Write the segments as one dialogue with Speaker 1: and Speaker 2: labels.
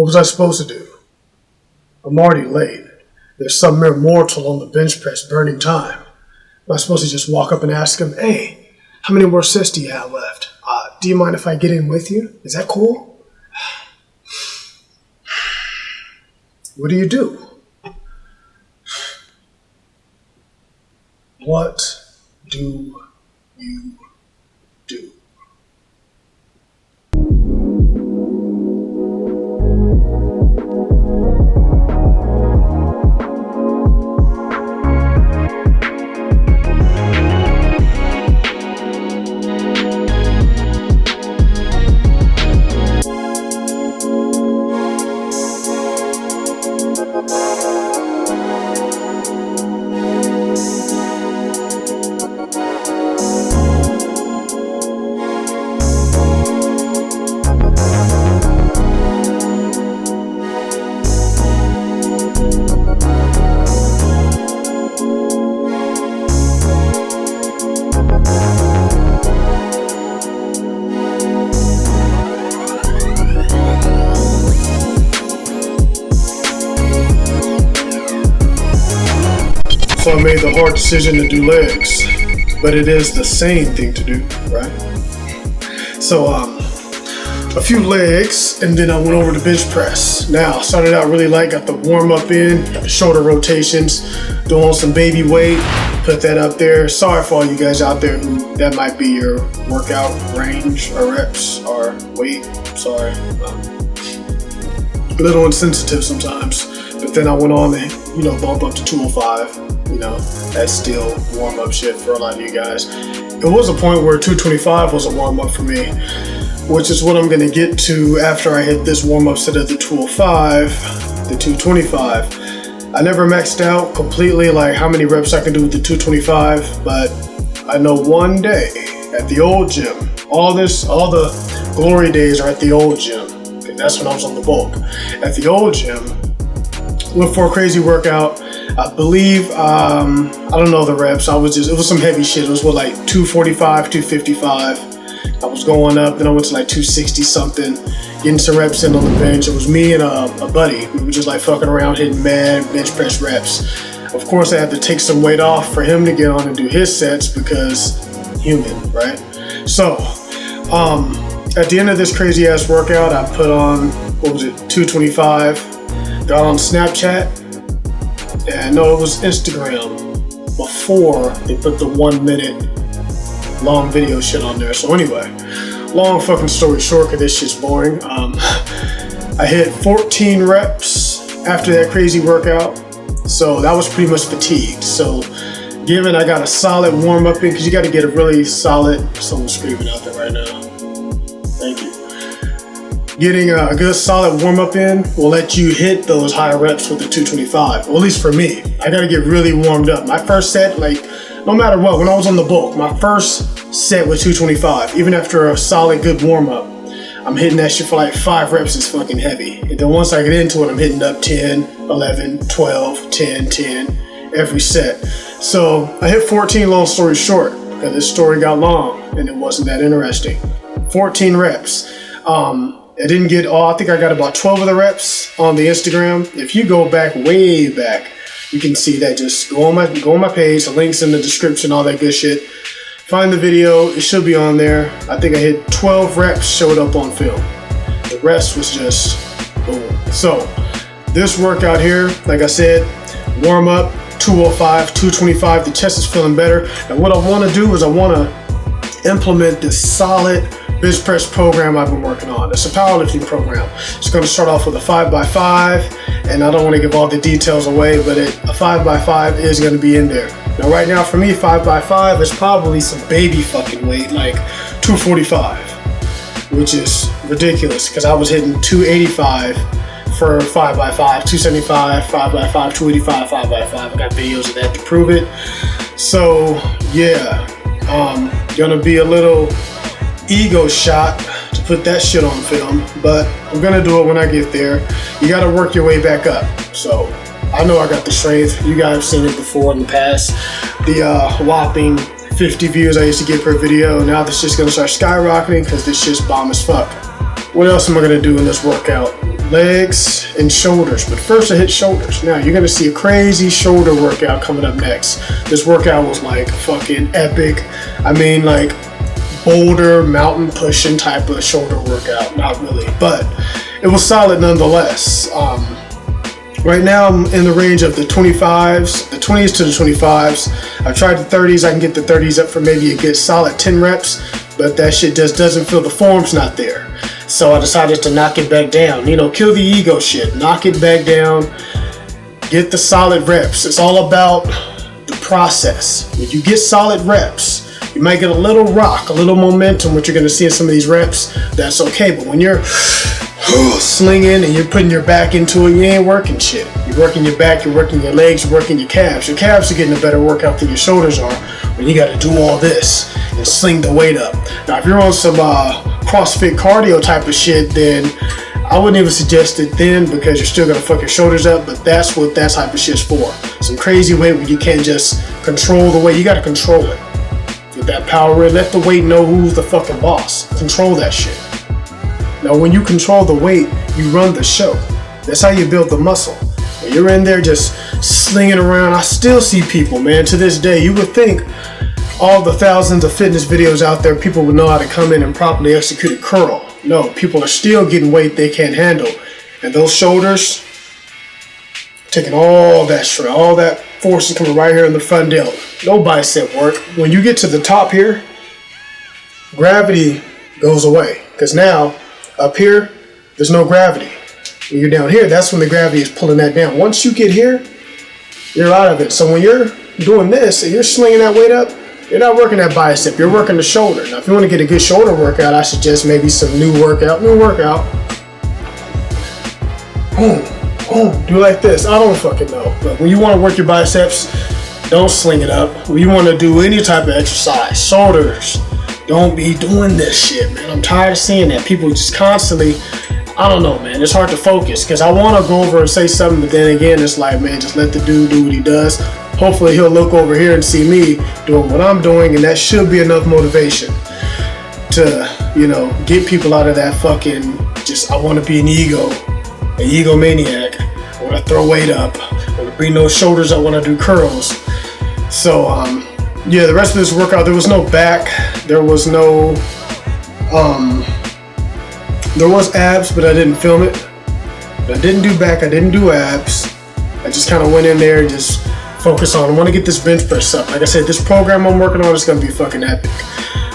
Speaker 1: What was I supposed to do? I'm already late. There's some mere mortal on the bench press burning time. Am I supposed to just walk up and ask him, hey, how many more sets do you have left? Do you mind if I get in with you? Is that cool? What do you do? What do you do? So I made the hard decision to do legs, but it is the same thing to do, right? So a few legs, and then I went over to bench press. Now, started out really light, got the warm up in, got the shoulder rotations, doing some baby weight, put that up there. Sorry for all you guys out there who that might be your workout range or reps or weight, sorry. A little insensitive sometimes, but then I went on to, bump up to 205. That's still warm up shit for a lot of you guys. It was a point where 225 was a warm up for me, which is what I'm gonna get to after I hit this warm up set at the 205, the 225. I never maxed out completely like how many reps I can do with the 225, but I know one day at the old gym, all the glory days are at the old gym. Okay, that's when I was on the bulk. At the old gym, went for a crazy workout. I believe, I don't know the reps. It was some heavy shit. It was like 245, 255. I was going up, then I went to like 260 something, getting some reps in on the bench. It was me and a buddy. We were just like fucking around, hitting mad bench press reps. Of course, I had to take some weight off for him to get on and do his sets because human, right? So, at the end of this crazy ass workout, I put on, 225, got on Snapchat. And no, it was Instagram before they put the 1 minute long video shit on there. So anyway, long fucking story short, cause this shit's boring. I hit 14 reps after that crazy workout. So that was pretty much fatigued. So given I got a solid warm up in, cause you got to get a really solid, someone's screaming out there right now. Thank you. Getting a good solid warm up in will let you hit those higher reps with the 225, or at least for me. I gotta get really warmed up. My first set, no matter what, when I was on the bulk, my first set with 225, even after a solid good warm up, I'm hitting that shit for like 5 reps is fucking heavy. And then once I get into it, I'm hitting up 10, 11, 12, 10, 10, every set. So I hit 14, long story short, because this story got long and it wasn't that interesting. 14 reps. I didn't get all, I think I got about 12 of the reps on the Instagram. If you go back, way back, you can see that. Just go on my page, the link's in the description, all that good shit. Find the video, it should be on there. I think I hit 12 reps, showed up on film. The rest was just boom. So this workout here, like I said, warm up, 205, 225, the chest is feeling better. And what I wanna do is I wanna implement this solid bench press program I've been working on. It's a powerlifting program. It's going to start off with a 5x5, and I don't want to give all the details away, but a 5x5 is going to be in there. Now right now for me, 5x5 is probably some baby fucking weight, like 245, which is ridiculous because I was hitting 285 for 5x5, 275, 5x5, 285, 5x5. I got videos of that to prove it. So yeah, gonna be a little ego shot to put that shit on film, but I'm gonna do it when I get there. You gotta work your way back up. So I know I got the strength. You guys have seen it before in the past. The whopping 50 views I used to get per video. Now this shit's gonna start skyrocketing because this shit's bomb as fuck. What else am I gonna do in this workout? Legs and shoulders, but first I hit shoulders. Now you're gonna see a crazy shoulder workout coming up next. This workout was like fucking epic. I mean, like boulder, mountain pushing type of shoulder workout. Not really, but it was solid nonetheless. Right now I'm in the range of the 25s, the 20s to the 25s. I've tried the 30s. I can get the 30s up for maybe a good solid 10 reps, but that shit just doesn't feel, the form's not there. So I decided to knock it back down. You know, kill the ego shit, knock it back down, get the solid reps. It's all about the process. When you get solid reps, you might get a little rock, a little momentum, which you're gonna see in some of these reps. That's okay, but when you're slinging and you're putting your back into it, you ain't working shit. You're working your back, you're working your legs, you're working your calves. Your calves are getting a better workout than your shoulders are when you gotta do all this and sling the weight up. Now, if you're on some CrossFit cardio type of shit, then I wouldn't even suggest it then, because you're still gonna fuck your shoulders up, but that's what that type of shit's for. Some crazy weight where you can't just control the weight, you gotta control it. With that power, let the weight know who's the fucking boss. Control that shit. Now, when you control the weight, you run the show. That's how you build the muscle. When you're in there just slinging around, I still see people, man, to this day. You would think all the thousands of fitness videos out there, people would know how to come in and properly execute a curl. No, people are still getting weight they can't handle. And those shoulders, taking all that stress, all that force is coming right here in the front delt. No bicep work. When you get to the top here, gravity goes away. Because now, up here, there's no gravity. When you're down here, that's when the gravity is pulling that down. Once you get here, you're out of it. So when you're doing this and you're slinging that weight up, you're not working that bicep, you're working the shoulder. Now, if you want to get a good shoulder workout, I suggest maybe some new workout. Boom, boom, do like this. I don't fucking know. But when you want to work your biceps, don't sling it up. When you want to do any type of exercise, shoulders, don't be doing this shit, man. I'm tired of seeing that. People just constantly, I don't know, man. It's hard to focus because I want to go over and say something, but then again, it's like, man, just let the dude do what he does. Hopefully he'll look over here and see me doing what I'm doing, and that should be enough motivation to, you know, get people out of that fucking just, I want to be an egomaniac. I want to throw weight up. I want to bring those shoulders. I want to do curls. So, yeah, the rest of this workout, there was no back, there was no, there was abs, but I didn't film it. I didn't do back, I didn't do abs. I just kind of went in there and just focused on, I want to get this bench press up. Like I said, this program I'm working on is going to be fucking epic.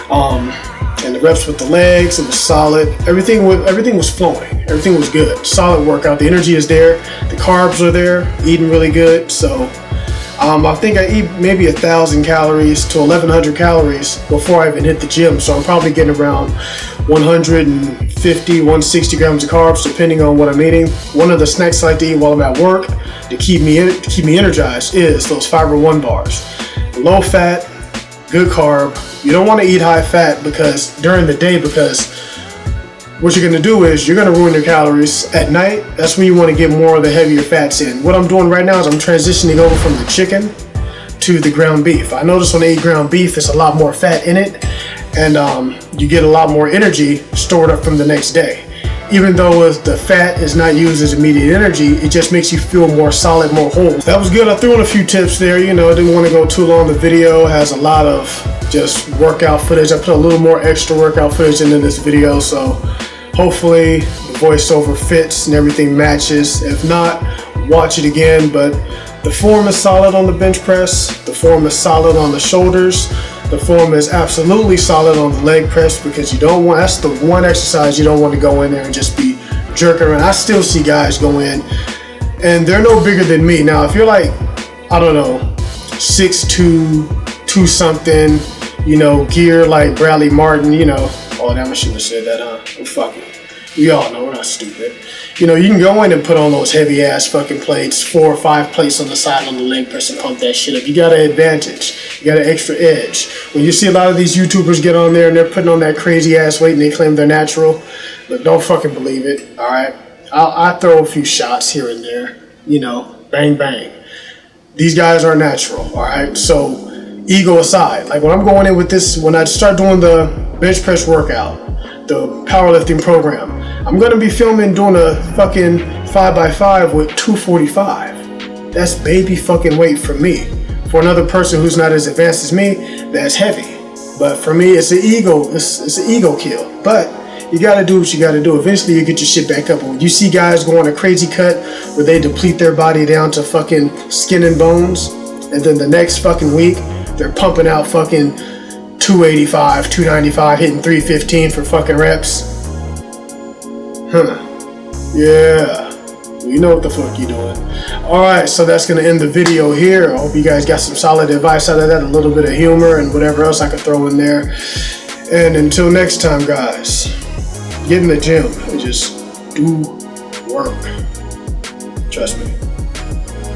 Speaker 1: And the reps with the legs, it was solid. Everything was flowing. Everything was good. Solid workout. The energy is there. The carbs are there. Eating really good. So, I think I eat maybe 1,000 calories to 1,100 calories before I even hit the gym. So I'm probably getting around 150, 160 grams of carbs, depending on what I'm eating. One of the snacks I like to eat while I'm at work to keep me energized is those Fiber One bars. Low fat, good carb. You don't want to eat high fat because during the day, because what you're going to do is you're going to ruin your calories. At night, that's when you want to get more of the heavier fats in. What I'm doing right now is I'm transitioning over from the chicken to the ground beef. I notice when I eat ground beef, there's a lot more fat in it, and you get a lot more energy stored up from the next day. Even though the fat is not used as immediate energy, it just makes you feel more solid, more whole. That was good. I threw in a few tips there. You know, I didn't want to go too long. The video has a lot of just workout footage. I put a little more extra workout footage into this video, so hopefully the voiceover fits and everything matches. If not, watch it again. But the form is solid on the bench press. The form is solid on the shoulders. The form is absolutely solid on the leg press, because you don't want, that's the one exercise you don't want to go in there and just be jerking around. I still see guys go in and they're no bigger than me. Now, if you're like, I don't know, 6'2", 2 something, you know, gear like Bradley Martin, you know, oh damn, I shouldn't have said that, huh? I'm fucking, we all know we're not stupid. You know, you can go in and put on those heavy ass fucking plates, 4 or 5 plates on the side on the leg press and pump that shit up. You got an advantage. You got an extra edge. When you see a lot of these YouTubers get on there and they're putting on that crazy ass weight and they claim they're natural, look, don't fucking believe it, all right? I throw a few shots here and there, you know, bang, bang. These guys are natural, all right? So, ego aside, like when I'm going in with this, when I start doing the bench press workout, the powerlifting program. I'm gonna be filming doing a fucking 5x5 with 245. That's baby fucking weight for me. For another person who's not as advanced as me, that's heavy. But for me, it's an ego. It's an ego kill. But you gotta do what you gotta do. Eventually, you get your shit back up. When you see guys go on a crazy cut where they deplete their body down to fucking skin and bones, and then the next fucking week they're pumping out fucking 285, 295, hitting 315 for fucking reps. Yeah. You know what the fuck you doing. Alright, so that's going to end the video here. I hope you guys got some solid advice out of that. A little bit of humor and whatever else I could throw in there. And until next time, guys, get in the gym and just do work. Trust me.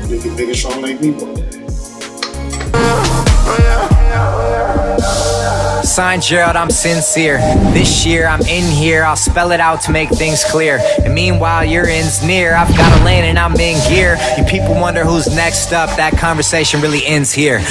Speaker 1: You'll get big and strong like me one day.
Speaker 2: Signed Gerald, I'm sincere. This year I'm in here, I'll spell it out to make things clear. And meanwhile your end's near, I've got a lane and I'm in gear. You people wonder who's next up, that conversation really ends here.